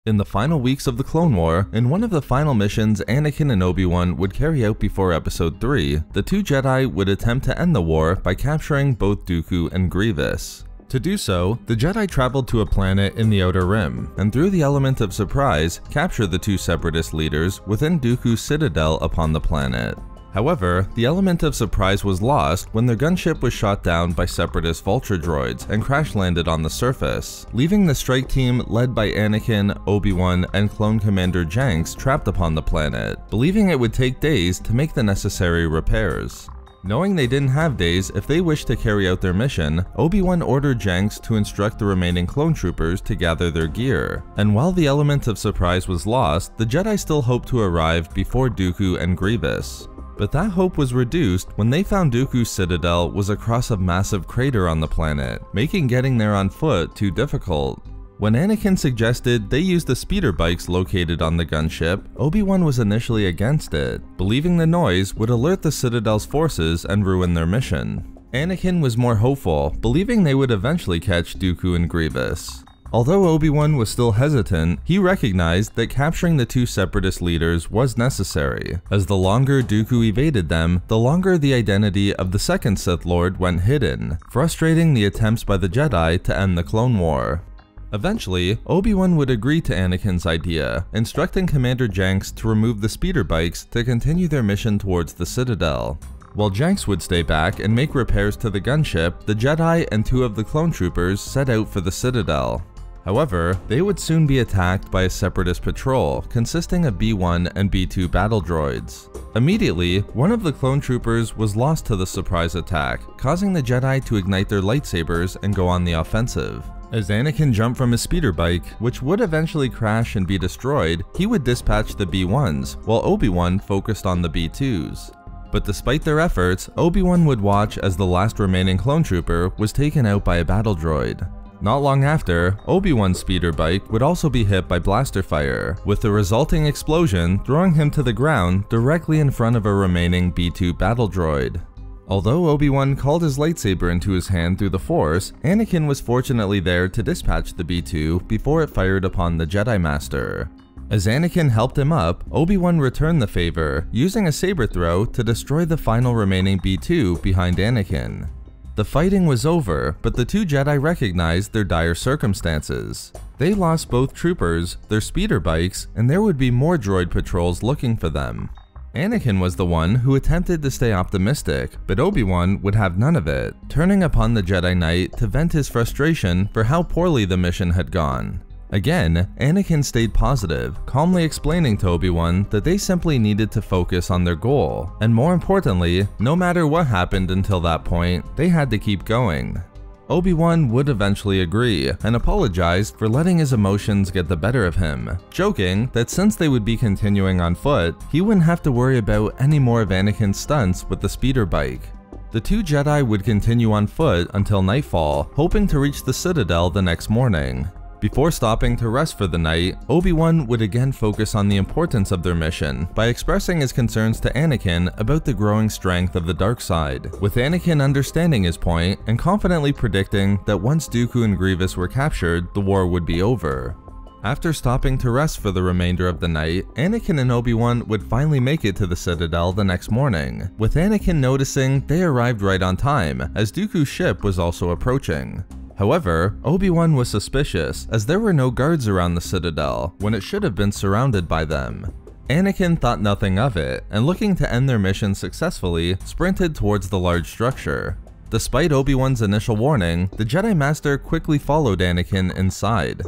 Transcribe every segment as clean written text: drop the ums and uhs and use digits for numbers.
In the final weeks of the Clone War, in one of the final missions Anakin and Obi-Wan would carry out before Episode 3, the two Jedi would attempt to end the war by capturing both Dooku and Grievous. To do so, the Jedi traveled to a planet in the Outer Rim, and through the element of surprise, captured the two Separatist leaders within Dooku's citadel upon the planet. However, the element of surprise was lost when their gunship was shot down by Separatist Vulture droids and crash-landed on the surface, leaving the strike team led by Anakin, Obi-Wan, and Clone Commander Janks trapped upon the planet, believing it would take days to make the necessary repairs. Knowing they didn't have days if they wished to carry out their mission, Obi-Wan ordered Janks to instruct the remaining clone troopers to gather their gear, and while the element of surprise was lost, the Jedi still hoped to arrive before Dooku and Grievous. But that hope was reduced when they found Dooku's citadel was across a massive crater on the planet, making getting there on foot too difficult. When Anakin suggested they use the speeder bikes located on the gunship, Obi-Wan was initially against it, believing the noise would alert the citadel's forces and ruin their mission. Anakin was more hopeful, believing they would eventually catch Dooku and Grievous. Although Obi-Wan was still hesitant, he recognized that capturing the two Separatist leaders was necessary, as the longer Dooku evaded them, the longer the identity of the second Sith Lord went hidden, frustrating the attempts by the Jedi to end the Clone War. Eventually, Obi-Wan would agree to Anakin's idea, instructing Commander Janks to remove the speeder bikes to continue their mission towards the Citadel. While Janks would stay back and make repairs to the gunship, the Jedi and two of the clone troopers set out for the Citadel. However, they would soon be attacked by a Separatist patrol consisting of B-1 and B-2 battle droids. Immediately, one of the clone troopers was lost to the surprise attack, causing the Jedi to ignite their lightsabers and go on the offensive. As Anakin jumped from his speeder bike, which would eventually crash and be destroyed, he would dispatch the B-1s, while Obi-Wan focused on the B-2s. But despite their efforts, Obi-Wan would watch as the last remaining clone trooper was taken out by a battle droid. Not long after, Obi-Wan's speeder bike would also be hit by blaster fire, with the resulting explosion throwing him to the ground directly in front of a remaining B-2 battle droid. Although Obi-Wan called his lightsaber into his hand through the Force, Anakin was fortunately there to dispatch the B-2 before it fired upon the Jedi Master. As Anakin helped him up, Obi-Wan returned the favor, using a saber throw to destroy the final remaining B-2 behind Anakin. The fighting was over, but the two Jedi recognized their dire circumstances. They lost both troopers, their speeder bikes, and there would be more droid patrols looking for them. Anakin was the one who attempted to stay optimistic, but Obi-Wan would have none of it, turning upon the Jedi Knight to vent his frustration for how poorly the mission had gone. Again, Anakin stayed positive, calmly explaining to Obi-Wan that they simply needed to focus on their goal, and more importantly, no matter what happened until that point, they had to keep going. Obi-Wan would eventually agree, and apologize for letting his emotions get the better of him, joking that since they would be continuing on foot, he wouldn't have to worry about any more of Anakin's stunts with the speeder bike. The two Jedi would continue on foot until nightfall, hoping to reach the Citadel the next morning. Before stopping to rest for the night, Obi-Wan would again focus on the importance of their mission by expressing his concerns to Anakin about the growing strength of the dark side, with Anakin understanding his point and confidently predicting that once Dooku and Grievous were captured, the war would be over. After stopping to rest for the remainder of the night, Anakin and Obi-Wan would finally make it to the Citadel the next morning, with Anakin noticing they arrived right on time, as Dooku's ship was also approaching. However, Obi-Wan was suspicious as there were no guards around the Citadel when it should have been surrounded by them. Anakin thought nothing of it, and looking to end their mission successfully, sprinted towards the large structure. Despite Obi-Wan's initial warning, the Jedi Master quickly followed Anakin inside.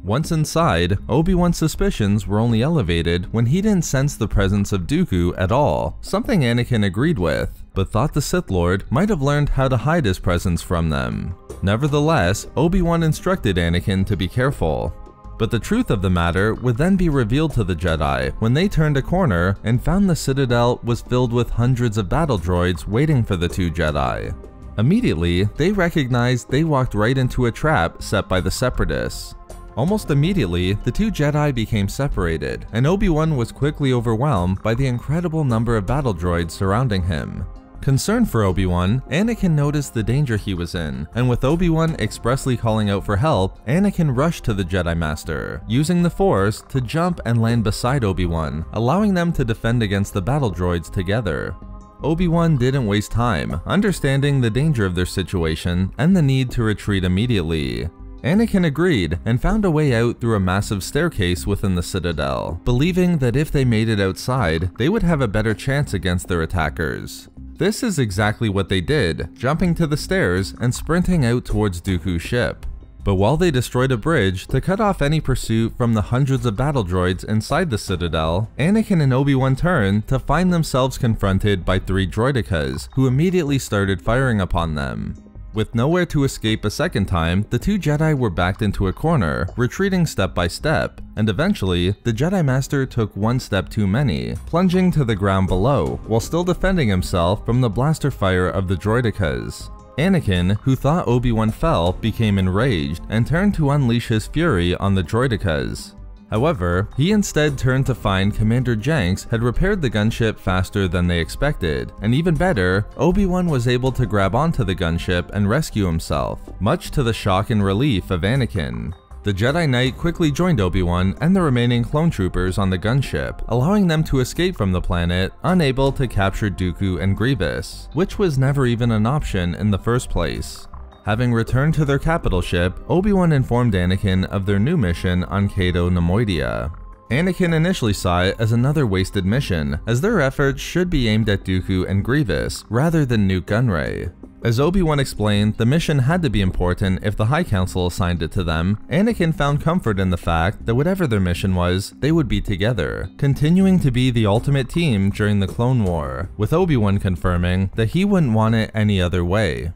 Once inside, Obi-Wan's suspicions were only elevated when he didn't sense the presence of Dooku at all, something Anakin agreed with, but thought the Sith Lord might have learned how to hide his presence from them. Nevertheless, Obi-Wan instructed Anakin to be careful. But the truth of the matter would then be revealed to the Jedi when they turned a corner and found the Citadel was filled with hundreds of battle droids waiting for the two Jedi. Immediately, they recognized they walked right into a trap set by the Separatists. Almost immediately, the two Jedi became separated, and Obi-Wan was quickly overwhelmed by the incredible number of battle droids surrounding him. Concerned for Obi-Wan, Anakin noticed the danger he was in, and with Obi-Wan expressly calling out for help, Anakin rushed to the Jedi Master, using the Force to jump and land beside Obi-Wan, allowing them to defend against the battle droids together. Obi-Wan didn't waste time, understanding the danger of their situation and the need to retreat immediately. Anakin agreed and found a way out through a massive staircase within the Citadel, believing that if they made it outside, they would have a better chance against their attackers. This is exactly what they did, jumping to the stairs and sprinting out towards Dooku's ship. But while they destroyed a bridge to cut off any pursuit from the hundreds of battle droids inside the Citadel, Anakin and Obi-Wan turned to find themselves confronted by 3 droidicas, who immediately started firing upon them. With nowhere to escape a second time, the 2 Jedi were backed into a corner, retreating step by step, and eventually, the Jedi Master took 1 step too many, plunging to the ground below, while still defending himself from the blaster fire of the droidicas. Anakin, who thought Obi-Wan fell, became enraged and turned to unleash his fury on the droidicas. However, he instead turned to find Commander Jenks had repaired the gunship faster than they expected, and even better, Obi-Wan was able to grab onto the gunship and rescue himself, much to the shock and relief of Anakin. The Jedi Knight quickly joined Obi-Wan and the remaining clone troopers on the gunship, allowing them to escape from the planet, unable to capture Dooku and Grievous, which was never even an option in the first place. Having returned to their capital ship, Obi-Wan informed Anakin of their new mission on Cato Nemoidia. Anakin initially saw it as another wasted mission, as their efforts should be aimed at Dooku and Grievous rather than Nute Gunray. As Obi-Wan explained, the mission had to be important if the High Council assigned it to them. Anakin found comfort in the fact that whatever their mission was, they would be together, continuing to be the ultimate team during the Clone War, with Obi-Wan confirming that he wouldn't want it any other way.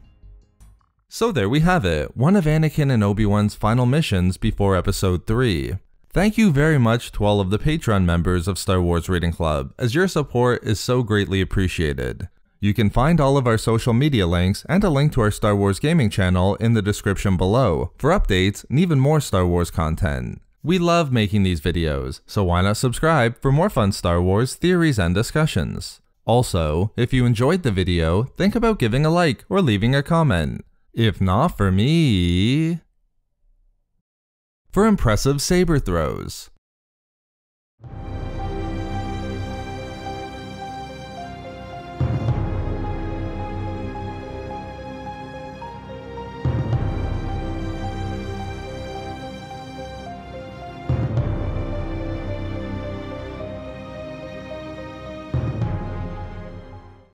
So there we have it, one of Anakin and Obi-Wan's final missions before Episode 3. Thank you very much to all of the Patreon members of Star Wars Reading Club, as your support is so greatly appreciated. You can find all of our social media links and a link to our Star Wars gaming channel in the description below for updates and even more Star Wars content. We love making these videos, so why not subscribe for more fun Star Wars theories and discussions. Also, if you enjoyed the video, think about giving a like or leaving a comment. If not for me... For impressive saber throws.